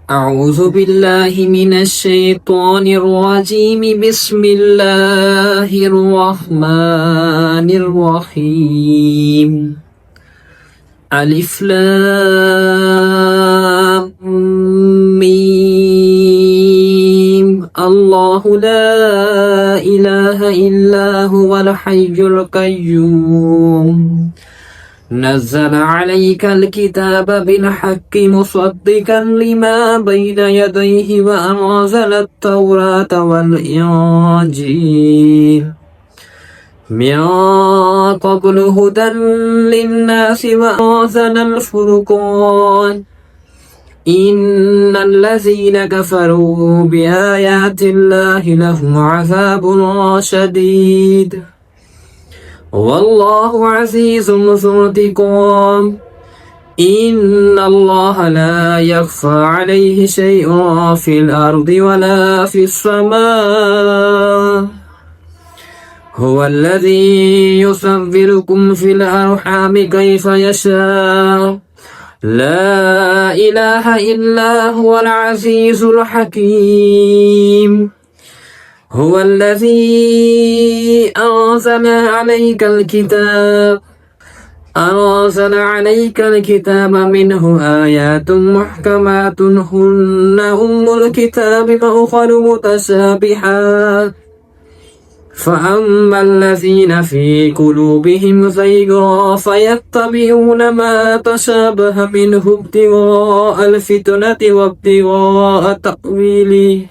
أعوذ بالله من الشيطان الرجيم. بسم الله الرحمن الرحيم. ألف لام ميم. الله لا إله إلا هو الحي القيوم. نزل عليك الكتاب بالحق مصدقا لما بين يديه وأنزل التوراة والإنجيل من قبل هدى للناس وأنزل الفرقان. إن الذين كفروا بآيات الله لهم عذاب شديد والله عزيز ذو انتقام. إن الله لا يخفى عليه شيء في الأرض ولا في السماء. هو الذي يصوركم في الأرحام كيف يشاء. لا إله إلا هو العزيز الحكيم. هو الذي أنزل عليك الكتاب منه آيات محكمات هن أم الكتاب وأخر متشابهات فأما الذين في قلوبهم زيغ فيتبعون ما تشابه منه ابتغاء الفتنة وابتغاء تأويله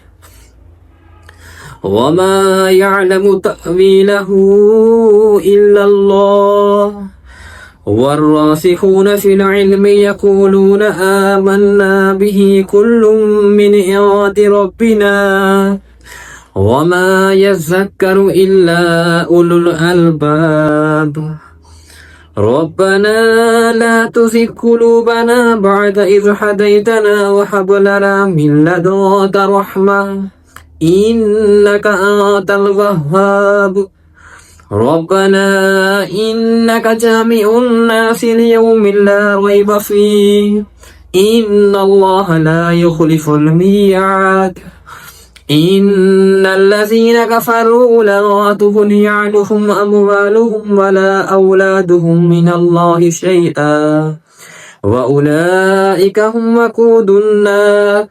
وما يعلم تأويله إلا الله. والراسخون في العلم يقولون آمنا به كل من عند ربنا وما يذكر إلا أولو الألباب. ربنا لا تزغ قلوبنا بعد إذ هديتنا وهب لنا من لدنك رحمة إنك أنت الوهاب. ربنا إنك جامع الناس ليوم لا ريب فيه إن الله لا يخلف الميعاد. إن الذين كفروا لا تغني عنهم أموالهم ولا أولادهم من الله شيئا وأولئك هم وقود النار.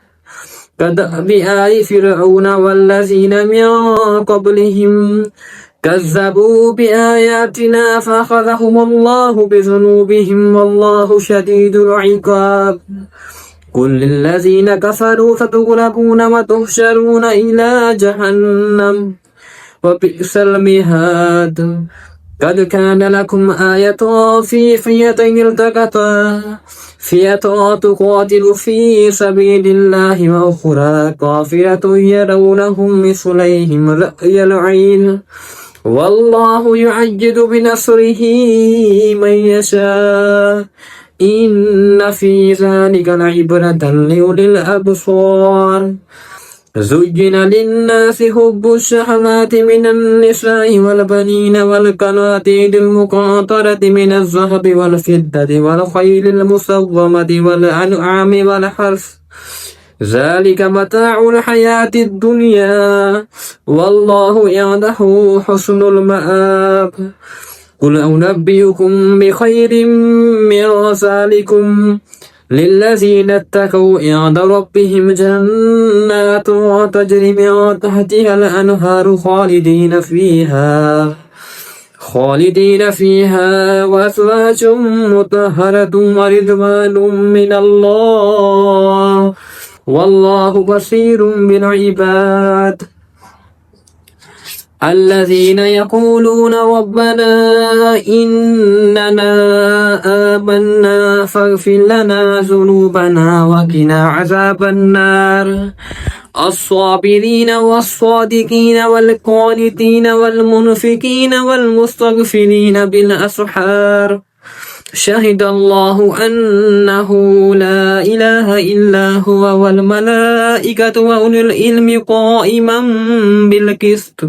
كدأب آل فرعون والذين من قبلهم كذبوا بآياتنا فأخذهم الله بذنوبهم والله شديد العقاب. قل للذين كفروا ستغلبون وتحشرون إلى جهنم وبئس المهاد. قد كان لكم آية في فئتين التقتا فئة تقاتل في سبيل الله وأخرى كافرة يرونهم مثليهم رأي العين والله يعجد بنصره من يشاء. إن في ذلك لعبرة لأولي الأبصار. زين للناس حب الشهوات من النساء والبنين والقناطير المقنطرة من الذهب والفضة والخيل المسومة والأنعام والحرث ذلك متاع الحياة الدنيا والله عنده حسن المآب. قل أنبئكم بخير من ذلكم للذين اتقوا عند ربهم جنات تجري من تحتها الأنهار خالدين فيها وأزواج مطهرة ورضوان من الله والله بصير بالعباد. الذين يقولون ربنا إننا آمنا فاغفر لنا ذنوبنا وقنا عذاب النار. الصابرين والصادقين والقانتين والمنفقين والمستغفرين بالأسحار. شهد الله أنه لا إله إلا هو والملائكة وأولو العلم قائما بالقسط.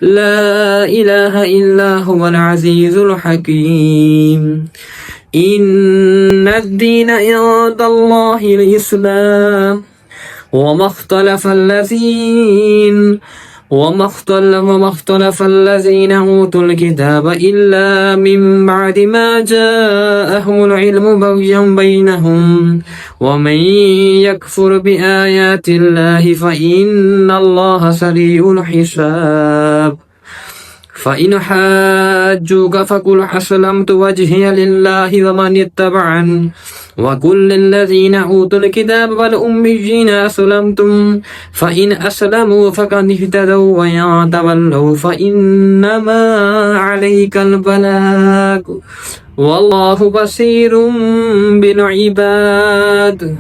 لا إله إلا هو العزيز الحكيم. إن الدين عند الله الإسلام. وما اختلف الذين أوتوا الكتاب إلا من بعد ما جاءهم العلم بغيا بينهم ومن يكفر بآيات الله فإن الله سريع الحساب فإن حاجوك فقل أسلمت وجهي لله ومن اتبعني وقل للذين أوتوا الكتاب والأميين أسلمتم فإن أسلموا فقد اهتدوا وإن تولوا فإنما عليك البلاغ والله بصير بالعباد